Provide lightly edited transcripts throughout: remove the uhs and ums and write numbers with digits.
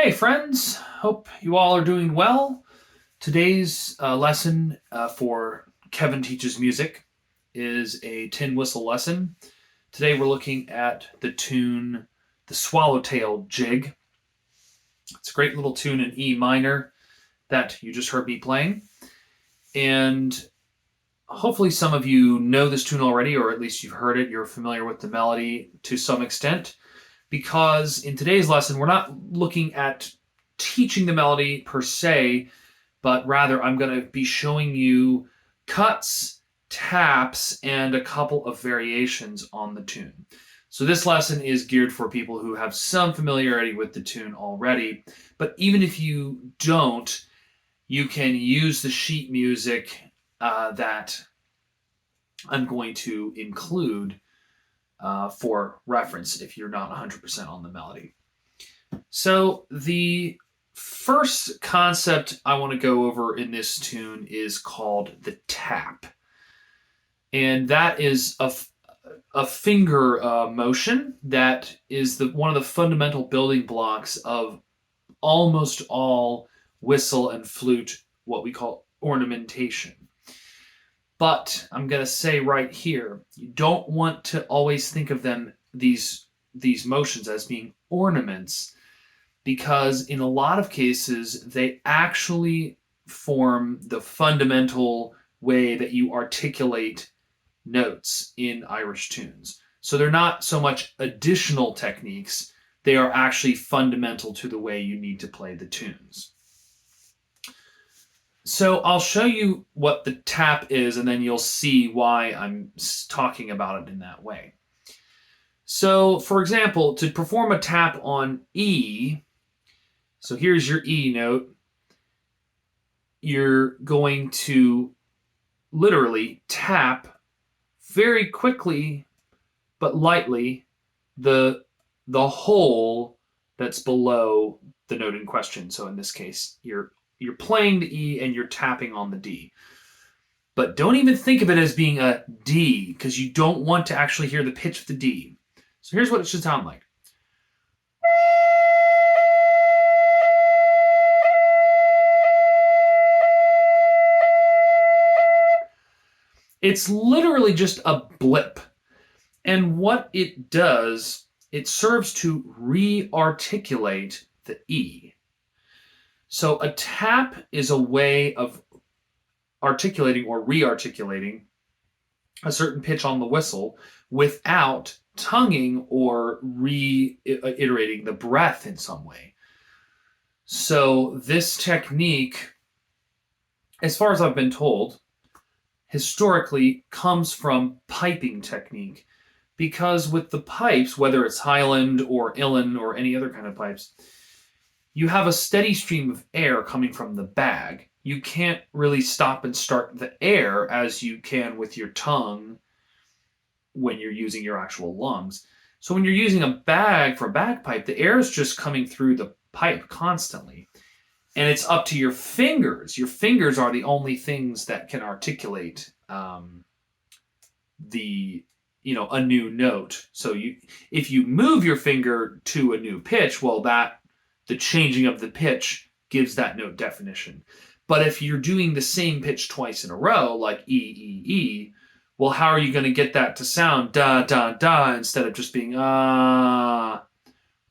Hey friends, hope you all are doing well. Today's lesson for Kevin Teaches Music is a tin whistle lesson. Today we're looking at the tune The Swallowtail Jig. It's a great little tune in E minor that you just heard me playing. And hopefully some of you know this tune already, or at least you've heard it. You're familiar with the melody to some extent. Because in today's lesson, we're not looking at teaching the melody per se, but rather I'm going to be showing you cuts, taps, and a couple of variations on the tune. So this lesson is geared for people who have some familiarity with the tune already, but even if you don't, you can use the sheet music that I'm going to include for reference if you're not 100% on the melody. So the first concept I want to go over in this tune is called the tap. And that is a finger motion that is one of the fundamental building blocks of almost all whistle and flute, what we call ornamentation. But I'm going to say right here, you don't want to always think of these motions as being ornaments, because in a lot of cases, they actually form the fundamental way that you articulate notes in Irish tunes. So they're not so much additional techniques, they are actually fundamental to the way you need to play the tunes. So I'll show you what the tap is, and then you'll see why I'm talking about it in that way. So, for example, to perform a tap on E, so here's your E note, you're going to literally tap very quickly but lightly the hole that's below the note in question. So in this case, you're playing the E and you're tapping on the D. But don't even think of it as being a D, because you don't want to actually hear the pitch of the D. So here's what it should sound like. It's literally just a blip. And what it does, it serves to re-articulate the E. So a tap is a way of articulating or re-articulating a certain pitch on the whistle without tonguing or reiterating the breath in some way. So this technique, as far as I've been told, historically comes from piping technique, because with the pipes, whether it's Highland or Uilleann or any other kind of pipes, you have a steady stream of air coming from the bag. You can't really stop and start the air as you can with your tongue when you're using your actual lungs. So when you're using a bag for a bagpipe, the air is just coming through the pipe constantly. And it's up to your fingers. Your fingers are the only things that can articulate a new note. So if you move your finger to a new pitch, well, the changing of the pitch gives that note definition. But if you're doing the same pitch twice in a row, like E, E, E, well, how are you going to get that to sound da, da, da, instead of just being ah?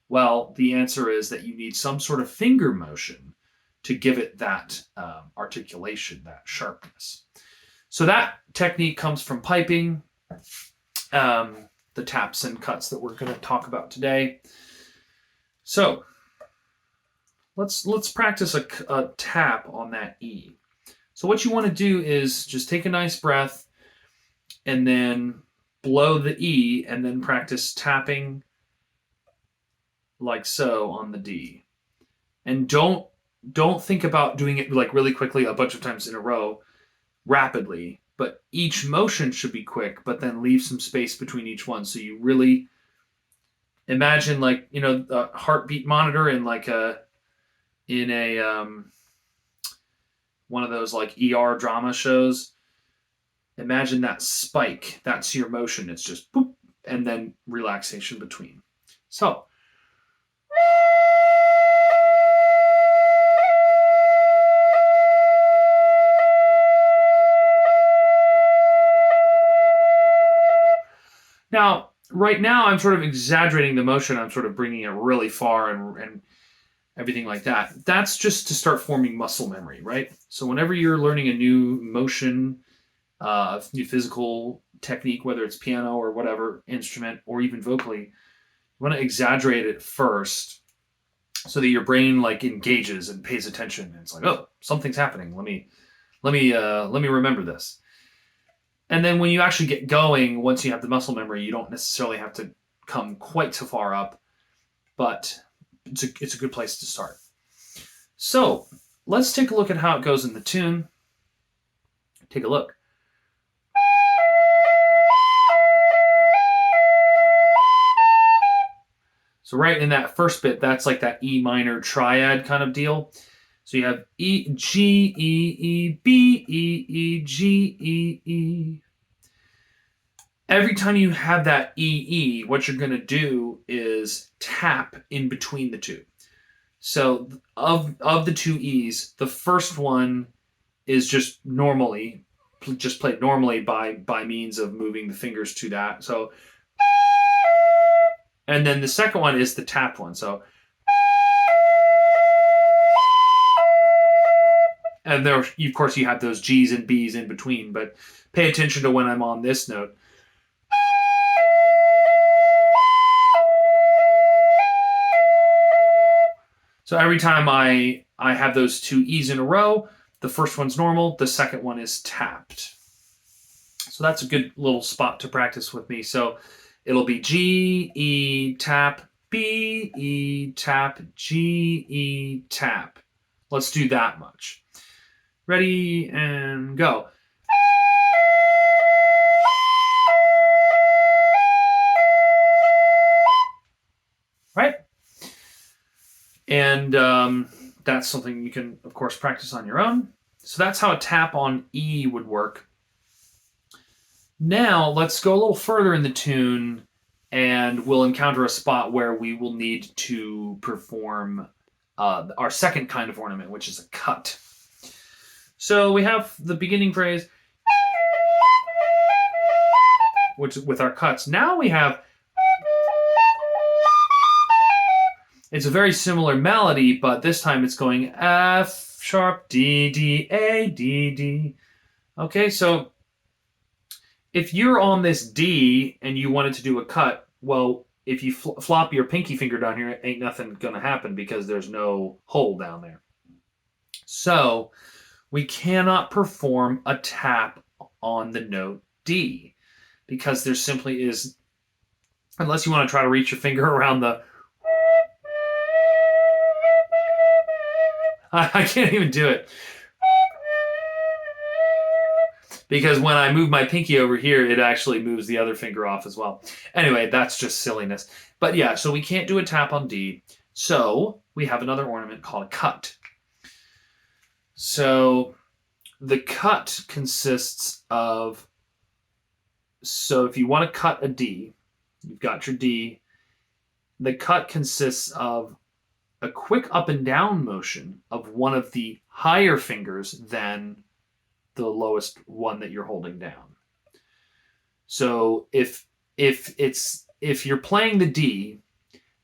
Well, the answer is that you need some sort of finger motion to give it that articulation, that sharpness. So that technique comes from piping, the taps and cuts that we're going to talk about today. So let's practice a tap on that E. So what you want to do is just take a nice breath and then blow the E, and then practice tapping like so on the D. And don't think about doing it like really quickly a bunch of times in a row rapidly, but each motion should be quick, but then leave some space between each one. So you really imagine a heartbeat monitor in one of those like ER drama shows. Imagine that spike. That's your motion. It's just boop, and then relaxation between. So Now, right now, I'm sort of exaggerating the motion. I'm sort of bringing it really far and everything like that. That's just to start forming muscle memory, right? So whenever you're learning a new motion, new physical technique, whether it's piano or whatever instrument or even vocally, you want to exaggerate it first so that your brain like engages and pays attention. And it's like, oh, something's happening. Let me remember this. And then when you actually get going, once you have the muscle memory, you don't necessarily have to come quite so far up, but it's a good place to start. So let's take a look at how it goes in the tune. Take a look. So right in that first bit, that's like that E minor triad kind of deal. So you have E, G, E, E, B, E, E, G, E, E. Every time you have that E, E, what you're going to do is tap in between the two. So of the two E's, the first one is just played normally by means of moving the fingers to that. So, and then the second one is the tapped one. So, and there, of course, you have those G's and B's in between, but pay attention to when I'm on this note. So every time I have those two E's in a row, the first one's normal, the second one is tapped. So that's a good little spot to practice with me. So it'll be G, E, tap, B, E, tap, G, E, tap. Let's do that much. Ready and go. Right? And that's something you can, of course, practice on your own. So that's how a tap on E would work. Now, let's go a little further in the tune, and we'll encounter a spot where we will need to perform our second kind of ornament, which is a cut. So we have the beginning phrase, which with our cuts. Now we have, it's a very similar melody, but this time it's going F sharp, D, D, A, D, D. Okay, so if you're on this D and you wanted to do a cut, well, if you flop your pinky finger down here, ain't nothing going to happen because there's no hole down there. So we cannot perform a tap on the note D because there simply is, unless you want to try to reach your finger around the, I can't even do it. Because when I move my pinky over here, it actually moves the other finger off as well. Anyway, that's just silliness. But yeah, so we can't do a tap on D. So we have another ornament called a cut. So the cut consists of, so if you want to cut a D, you've got your D. The cut consists of a quick up and down motion of one of the higher fingers than the lowest one that you're holding down. So if you're playing the D,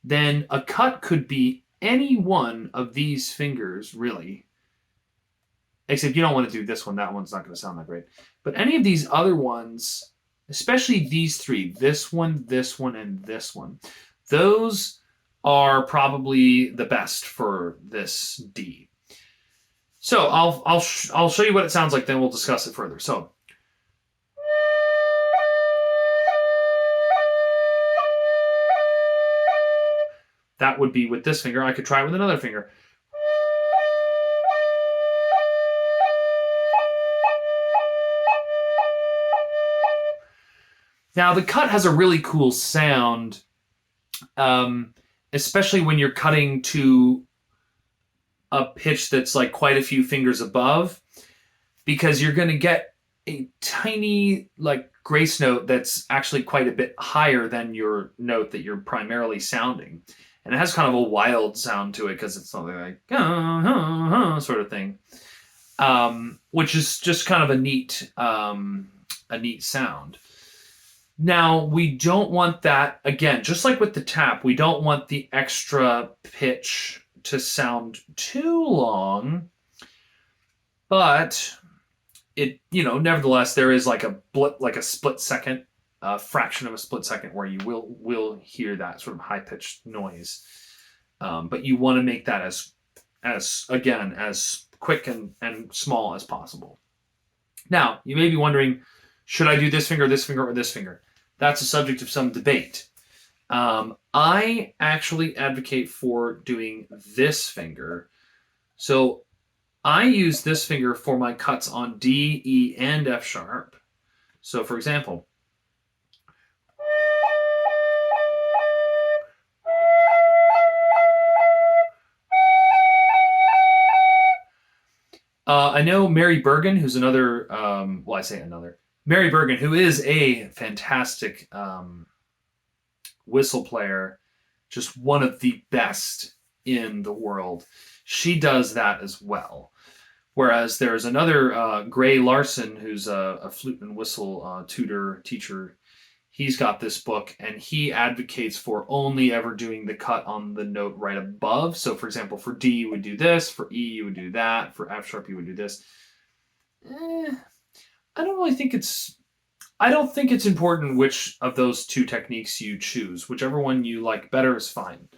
then a cut could be any one of these fingers, really. Except you don't want to do this one. That one's not going to sound that great. But any of these other ones, especially these three, this one, and this one, those are probably the best for this D. So I'll show you what it sounds like, then we'll discuss it further. So that would be with this finger. I could try it with another finger. Now the cut has a really cool sound, especially when you're cutting to a pitch that's like quite a few fingers above, because you're going to get a tiny like grace note that's actually quite a bit higher than your note that you're primarily sounding. And it has kind of a wild sound to it because it's something like sort of thing, which is just kind of a neat sound. Now, we don't want that, again, just like with the tap, we don't want the extra pitch to sound too long, but nevertheless, there is like a blip, like a split second, a fraction of a split second where you will hear that sort of high pitched noise. But you want to make that as quick and small as possible. Now, you may be wondering, should I do this finger, or this finger? That's a subject of some debate. I actually advocate for doing this finger. So I use this finger for my cuts on D, E, and F sharp. So for example, I know Mary Bergen, who's another, Mary Bergen, who is a fantastic whistle player, just one of the best in the world. She does that as well. Whereas there's another Gray Larson, who's a flute and whistle teacher. He's got this book, and he advocates for only ever doing the cut on the note right above. So, for example, for D, you would do this. For E, you would do that. For F sharp, you would do this. I don't think it's important which of those two techniques you choose. Whichever one you like better is fine.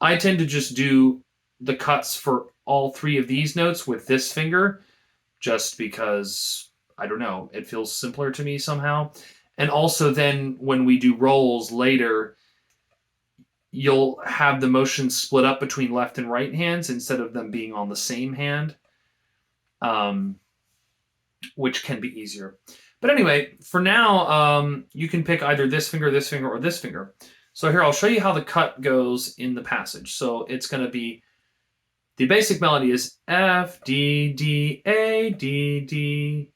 I tend to just do the cuts for all three of these notes with this finger, just because, I don't know, it feels simpler to me somehow. And also then when we do rolls later, you'll have the motion split up between left and right hands instead of them being on the same hand, which can be easier. But anyway, for now, you can pick either this finger, or this finger. So here, I'll show you how the cut goes in the passage. So it's going to be, the basic melody is F, D, D, A, D, D.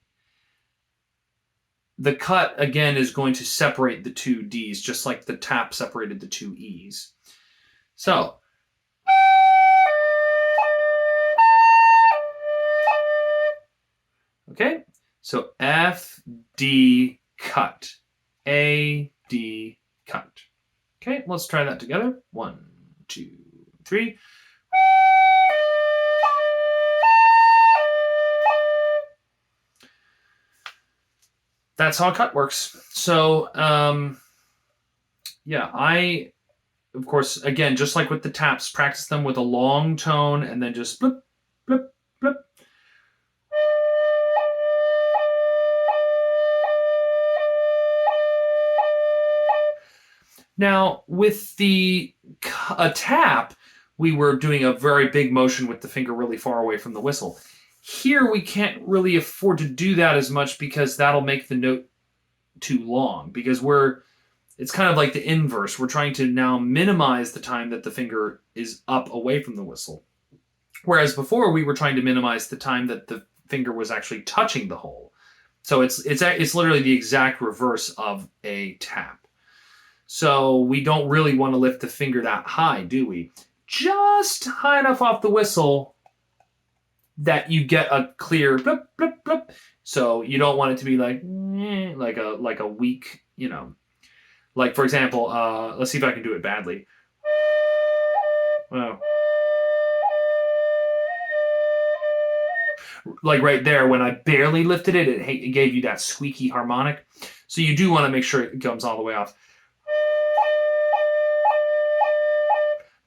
The cut, again, is going to separate the two Ds, just like the tap separated the two Es. So, okay, so F, D, cut. A, D, cut. Okay, let's try that together. 1, 2, 3. That's how a cut works. So, I, of course, again, just like with the taps, practice them with a long tone and then just blip, blip, blip. Now, with a tap, we were doing a very big motion with the finger really far away from the whistle. Here, we can't really afford to do that as much because that'll make the note too long, because it's kind of like the inverse. We're trying to now minimize the time that the finger is up away from the whistle. Whereas before, we were trying to minimize the time that the finger was actually touching the hole. So it's literally the exact reverse of a tap. So we don't really want to lift the finger that high, do we? Just high enough off the whistle that you get a clear blip, blip, blip. So you don't want it to be like a weak, like, for example, let's see if I can do it badly. Wow. Like right there, when I barely lifted it, it gave you that squeaky harmonic. So you do want to make sure it comes all the way off.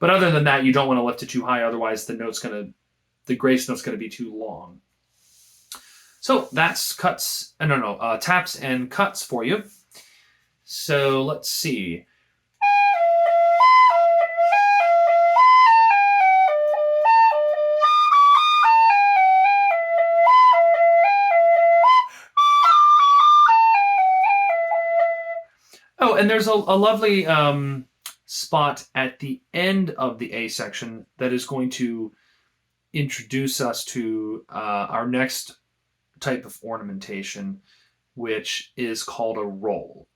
But other than that, you don't want to lift it too high, otherwise the grace note's going to be too long. So that's taps and cuts for you. So let's see. Oh, and there's a lovely spot at the end of the A section that is going to introduce us to our next type of ornamentation, which is called a roll.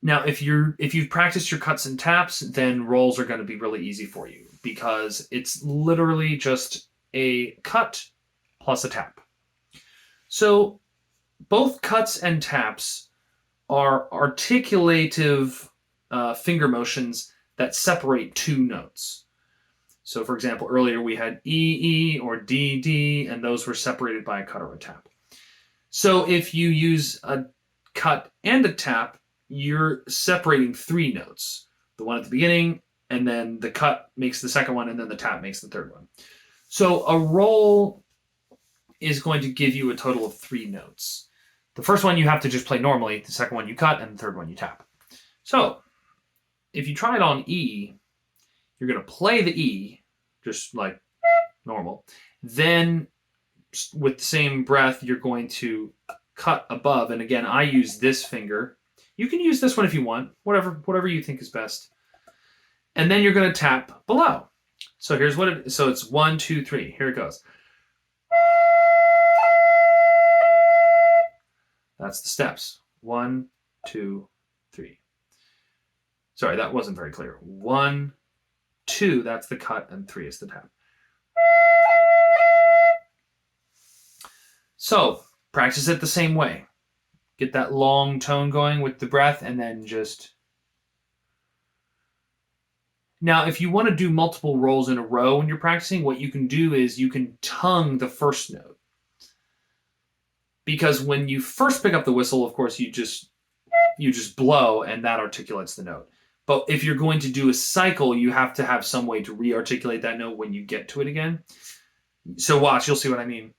Now, if you've practiced your cuts and taps, then rolls are going to be really easy for you, because it's literally just a cut plus a tap. So both cuts and taps are articulative finger motions that separate two notes. So, for example, earlier we had E, E, or D, D, and those were separated by a cut or a tap. So if you use a cut and a tap, you're separating three notes. The one at the beginning, and then the cut makes the second one, and then the tap makes the third one. So a roll is going to give you a total of three notes. The first one you have to just play normally, the second one you cut, and the third one you tap. So if you try it on E, you're going to play the E, just like normal. Then with the same breath, you're going to cut above. And again, I use this finger. You can use this one if you want, whatever you think is best. And then you're going to tap below. So here's what it. So it's 1, 2, 3. Here it goes. That's the steps. 1, 2, 3. Sorry, that wasn't very clear. 1, 2. That's the cut, and 3 is the tap. So practice it the same way. Get that long tone going with the breath, and then just... Now, if you want to do multiple rolls in a row when you're practicing, what you can do is you can tongue the first note. Because when you first pick up the whistle, of course, you just blow, and that articulates the note. But if you're going to do a cycle, you have to have some way to re-articulate that note when you get to it again. So watch, you'll see what I mean.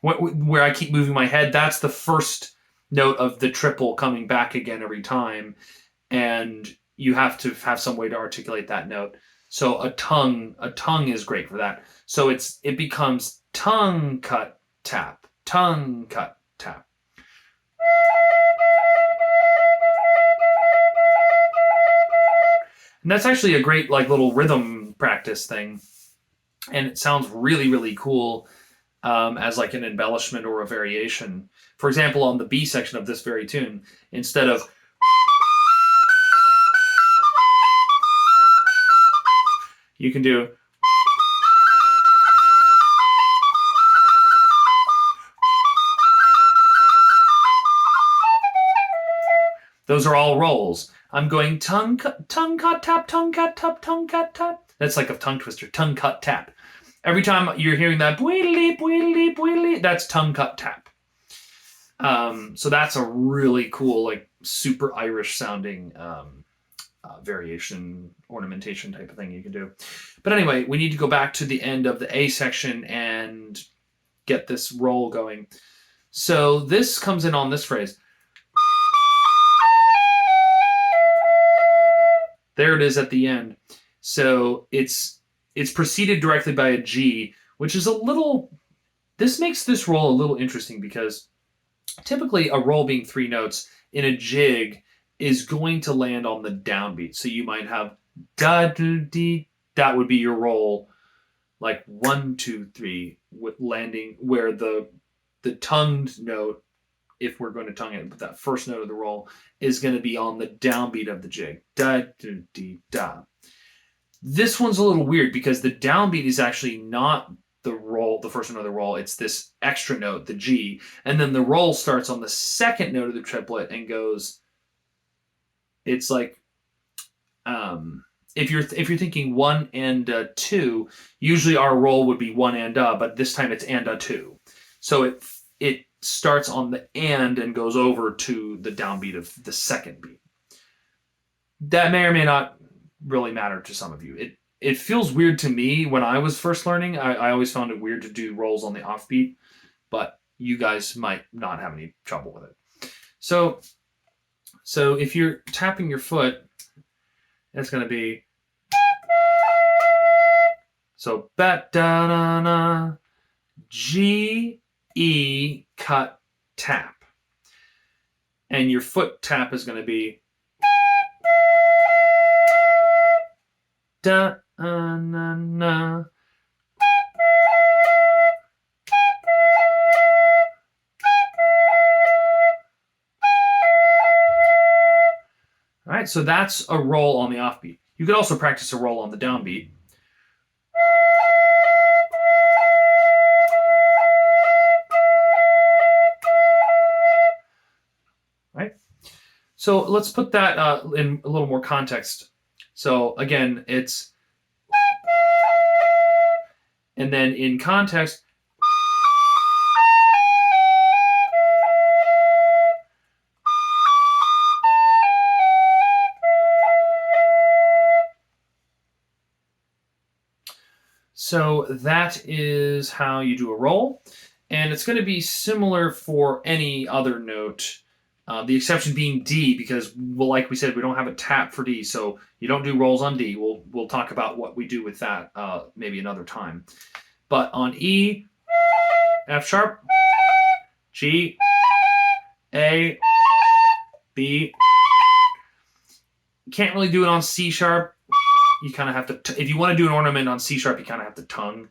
Where I keep moving my head, that's the first note of the triple coming back again every time, and you have to have some way to articulate that note. So a tongue is great for that. So it becomes tongue cut tap, tongue cut tap. And that's actually a great little rhythm practice thing, and it sounds really, really cool. As like an embellishment or a variation. For example, on the B section of this very tune, instead of you can do those are all rolls. I'm going tongue cut tap, tongue cut tap, tongue cut tap. That's like a tongue twister, tongue cut tap. Every time you're hearing that bweedly, bweedly, bweedly, that's tongue cut tap. So that's a really cool, super Irish sounding variation, ornamentation type of thing you can do. But anyway, we need to go back to the end of the A section and get this roll going. So this comes in on this phrase. There it is at the end. So it's preceded directly by a G, which is this makes this roll a little interesting because typically a roll being three notes in a jig is going to land on the downbeat. So you might have da, do, dee, that would be your roll, like 1, 2, 3, with landing where the tongued note, if we're going to tongue it, but that first note of the roll is going to be on the downbeat of the jig. Da, do, dee, da. This one's a little weird because the downbeat is actually not the roll, the first note of the roll. It's this extra note, the G, and then the roll starts on the second note of the triplet and goes. It's like, if you're thinking 1 and 2, usually our roll would be 1 and but this time it's and 2. So it starts on the and goes over to the downbeat of the second beat. That may or may not really matter to some of you. It feels weird to me when I was first learning. I always found it weird to do rolls on the offbeat, but you guys might not have any trouble with it. So if you're tapping your foot, it's going to be so bat da na na G E cut tap, and your foot tap is going to be da na na. All right, so that's a roll on the offbeat. You could also practice a roll on the downbeat. So let's put that in a little more context. So again, it's, and then in context, so that is how you do a roll. And it's going to be similar for any other note. The exception being D, because, well, like we said, we don't have a tap for D, so you don't do rolls on D. We'll talk about what we do with that maybe another time. But on E, F sharp, G, A, B. You can't really do it on C sharp. You kind of have to, if you want to do an ornament on C sharp, you kind of have to tongue.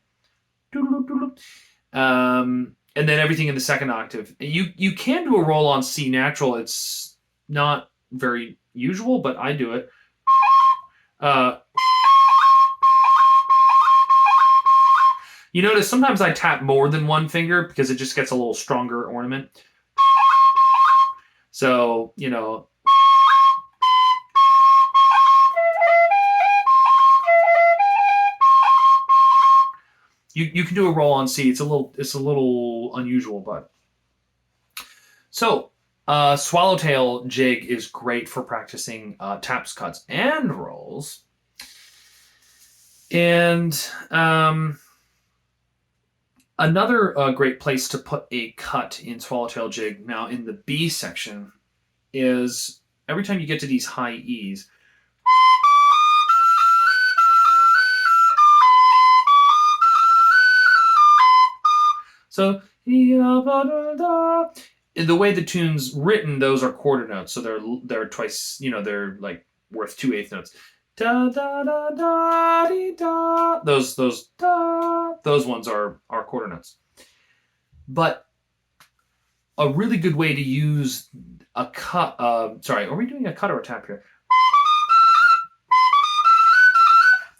And then everything in the second octave. You can do a roll on C natural. It's not very usual, but I do it. You notice sometimes I tap more than one finger because it just gets a little stronger ornament. So, you know. You can do a roll on C. It's a little unusual, but so Swallowtail jig is great for practicing taps, cuts, and rolls. And another great place to put a cut in Swallowtail jig, now in the B section, is every time you get to these high E's. So the way the tune's written, those are quarter notes, so they're twice. They're like worth 2/8 notes. Da da da da dee, da. Those ones are quarter notes. But a really good way to use a cut. Sorry, are we doing a cut or a tap here?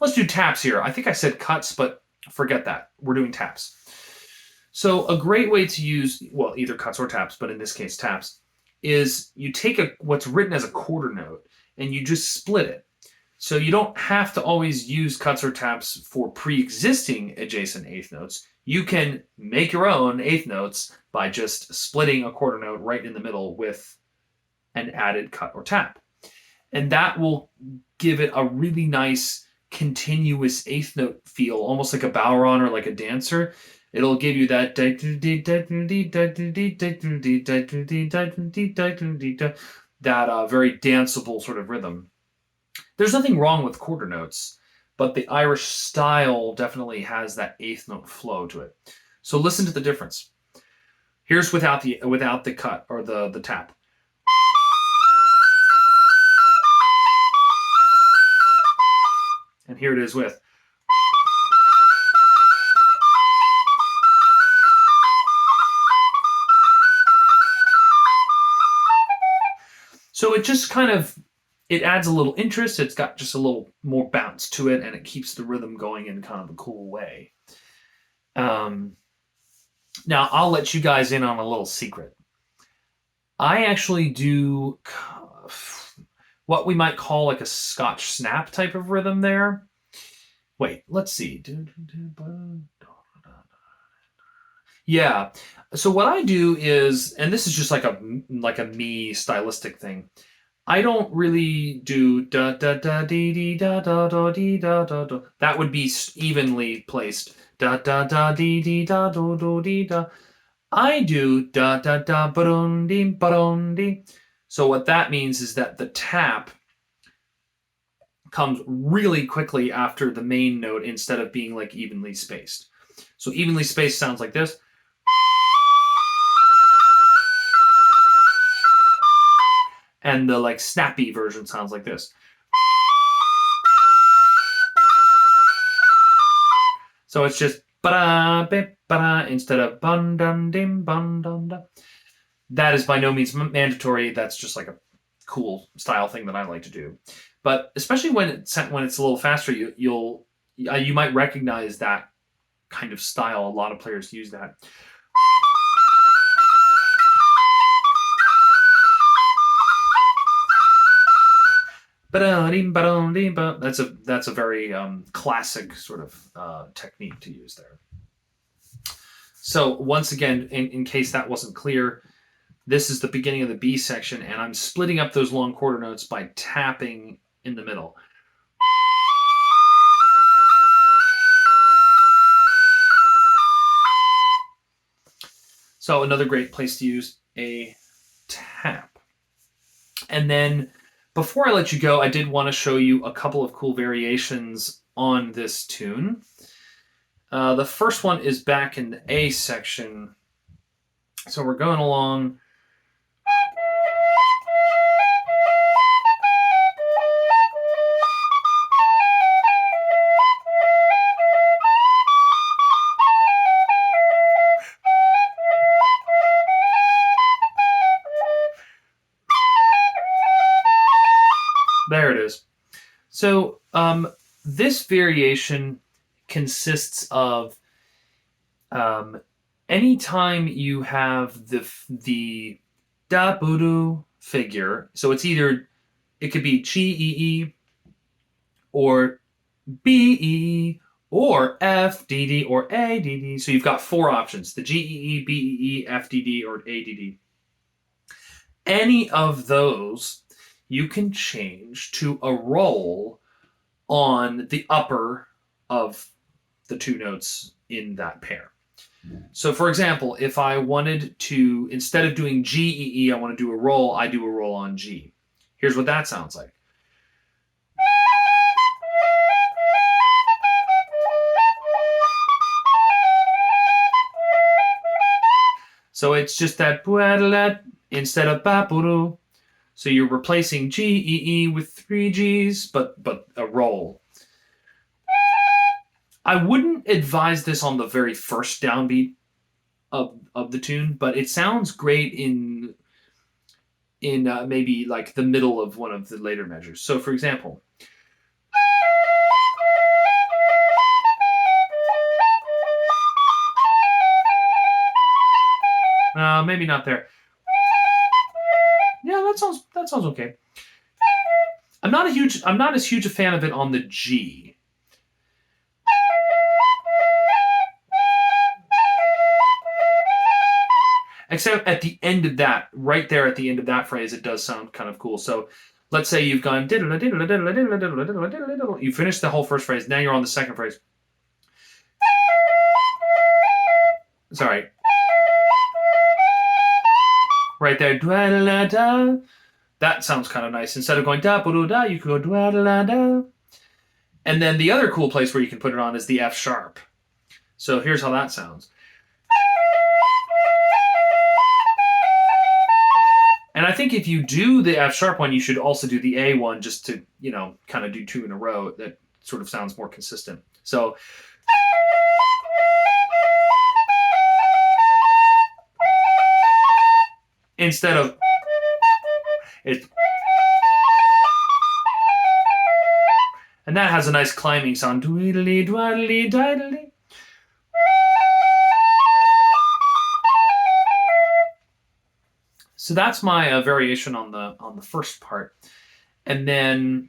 Let's do taps here. I think I said cuts, but forget that. We're doing taps. So a great way to use, well, either cuts or taps, but in this case taps, is you take what's written as a quarter note and you just split it. So you don't have to always use cuts or taps for pre-existing adjacent eighth notes. You can make your own eighth notes by just splitting a quarter note right in the middle with an added cut or tap. And that will give it a really nice continuous eighth note feel, almost like a Bowron or like a dancer. It'll give you that very danceable sort of rhythm. There's nothing wrong with quarter notes, but the Irish style definitely has that eighth note flow to it. So listen to the difference. Here's without the cut or the tap. And here it is with. So it just kind of, it adds a little interest. It's got just a little more bounce to it, and it keeps the rhythm going in kind of a cool way. Now, I'll let you guys in on a little secret. I actually do what we might call like a Scotch snap type of rhythm there. Wait, let's see. Yeah. So what I do is, and this is just like a me stylistic thing. I don't really do da da da dee dee da da da dee da da da. That would be evenly placed. Da da da dee dee da do do dee da. I do da da da ba dee ba dee. So what that means is that the tap comes really quickly after the main note instead of being like evenly spaced. So evenly spaced sounds like this. And the like snappy version sounds like this. So it's just ba-da, ba-da, instead of bun dun dim bun dun da. That is by no means mandatory. That's just like a cool style thing that I like to do. But especially when it's a little faster, you might recognize that kind of style. A lot of players use that. That's a very classic sort of technique to use there. So once again, in case that wasn't clear, this is the beginning of the B section, and I'm splitting up those long quarter notes by tapping in the middle. So another great place to use a tap. And then before I let you go, I did want to show you a couple of cool variations on this tune. The first one is back in the A section. So we're going along. There it is. So this variation consists of anytime you have the da budu figure. So it could be G E E or B E or F D D or A D D. So you've got four options: the G E E, B E E, F D D, or A D D. Any of those you can change to a roll on the upper of the two notes in that pair. So for example, if I wanted to, instead of doing G, E, E, I want to do a roll, I do a roll on G. Here's what that sounds like. So it's just that instead of ba-bu-du. So you're replacing G, E, E with three Gs, but a roll. I wouldn't advise this on the very first downbeat of the tune, but it sounds great in maybe like the middle of one of the later measures. So for example, maybe not there. Yeah, that sounds okay. I'm not as huge a fan of it on the G. Except at the end of that, right there at the end of that phrase, it does sound kind of cool. So let's say you've gone you finished the whole first phrase, now you're on the second phrase. Sorry. Right there, that sounds kind of nice. Instead of going da-bu-du-da, you could go da-da-da-da. And then the other cool place where you can put it on is the F sharp. So here's how that sounds. And I think if you do the F sharp one, you should also do the A one just to, kind of do two in a row. That sort of sounds more consistent. So instead of it's, and that has a nice climbing sound. Dweedly, dwaddly, diddly. So that's my variation on the first part, and then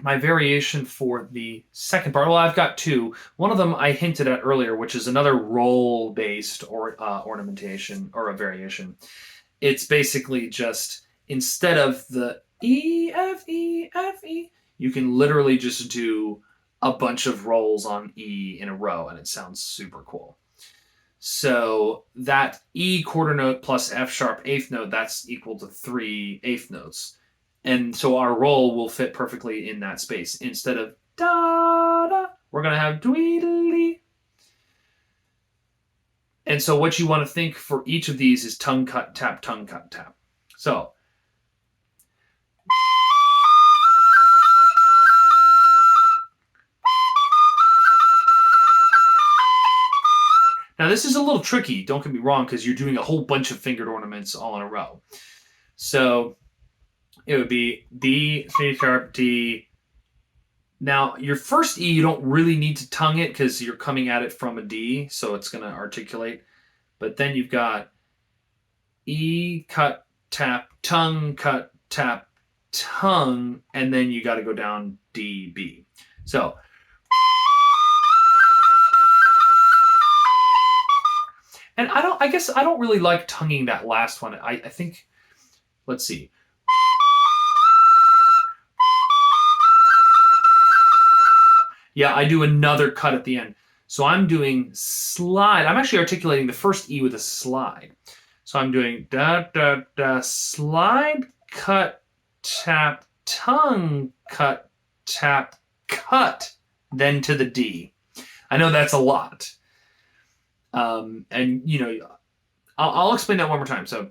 my variation for the second part. Well, I've got two. One of them I hinted at earlier, which is another roll-based or ornamentation or a variation. It's basically just instead of the E F E F E, you can literally just do a bunch of rolls on E in a row, and it sounds super cool. So that E quarter note plus F sharp eighth note, that's equal to 3 eighth notes. And so our roll will fit perfectly in that space. Instead of da-da, we're going to have dweedly. And so what you want to think for each of these is tongue cut, tap, tongue cut, tap. So now, this is a little tricky, don't get me wrong, because you're doing a whole bunch of fingered ornaments all in a row. So it would be D, C sharp, D. Now, your first E, you don't really need to tongue it because you're coming at it from a D, so it's going to articulate. But then you've got E, cut, tap, tongue, cut, tap, tongue, and then you got to go down D, B. So, and I guess I don't really like tonguing that last one. I think, let's see. Yeah, I do another cut at the end. So I'm doing slide. I'm actually articulating the first E with a slide. So I'm doing da, da, da, slide, cut, tap, tongue, cut, tap, cut, then to the D. I know that's a lot. And, you know, I'll explain that one more time. So,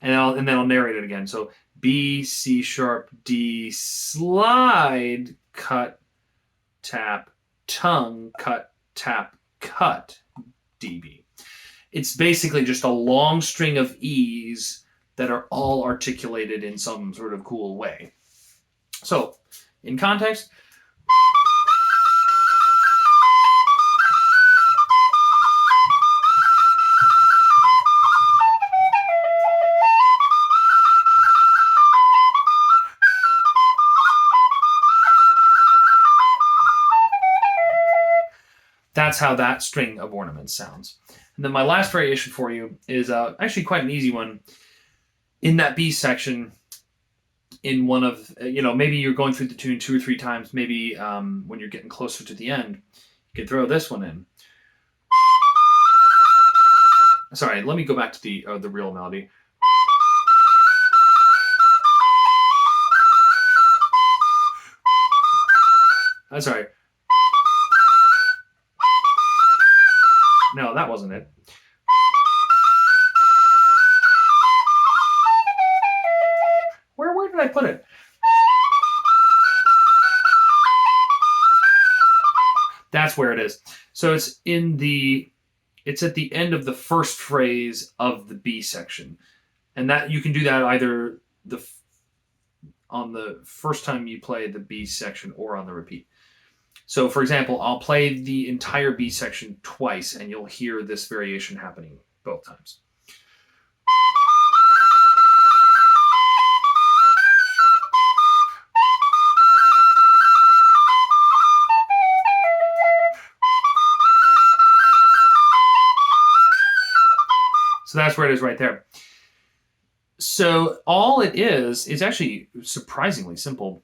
and then I'll narrate it again. So B, C sharp, D, slide, cut, tap, tongue, cut, tap, cut, DB. It's basically just a long string of E's that are all articulated in some sort of cool way. So, in context, that's how that string of ornaments sounds. And then my last variation for you is actually quite an easy one. In that B section, in one of, maybe you're going through the tune 2 or 3 times, maybe when you're getting closer to the end, you could throw this one in. Sorry, let me go back to the real melody. Sorry. No, that wasn't it. Where did I put it? That's where it is. So it's at the end of the first phrase of the B section. And that you can do that either on the first time you play the B section or on the repeat. So for example, I'll play the entire B section twice and you'll hear this variation happening both times. So that's where it is right there. So all it is actually surprisingly simple.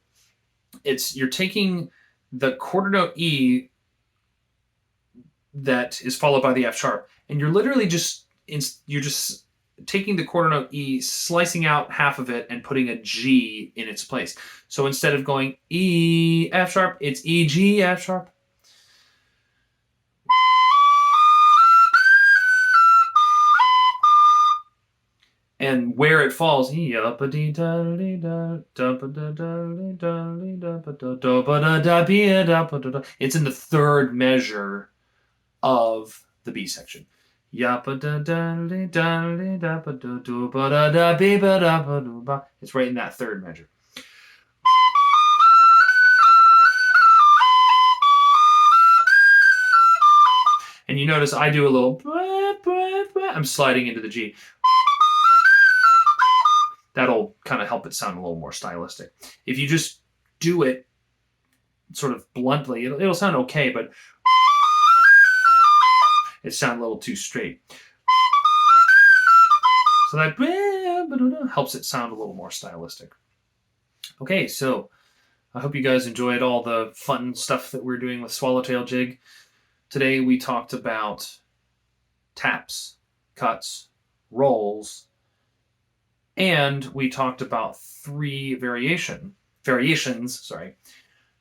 You're taking the quarter note E that is followed by the F sharp, and you're literally just taking the quarter note E, slicing out half of it, and putting a G in its place. So instead of going E F sharp, it's E G F sharp. And where it falls, it's in the third measure of the B section. It's right in that third measure. And you notice I do a little, I'm sliding into the G. That'll kind of help it sound a little more stylistic. If you just do it sort of bluntly, it'll sound okay, but it sounds a little too straight. So that helps it sound a little more stylistic. Okay, so I hope you guys enjoyed all the fun stuff that we're doing with Swallowtail Jig. Today we talked about taps, cuts, rolls, and we talked about 3 variations, 2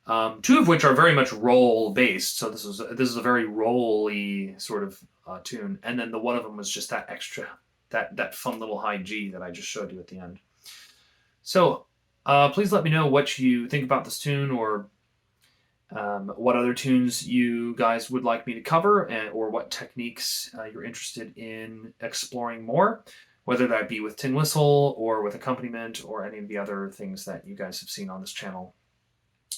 of which are very much roll based. So this is a very rolly sort of tune, and then the one of them was just that extra, that fun little high G that I just showed you at the end. So please let me know what you think about this tune, or what other tunes you guys would like me to cover, or what techniques you're interested in exploring more, whether that be with tin whistle or with accompaniment or any of the other things that you guys have seen on this channel.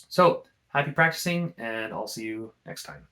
So happy practicing, and I'll see you next time.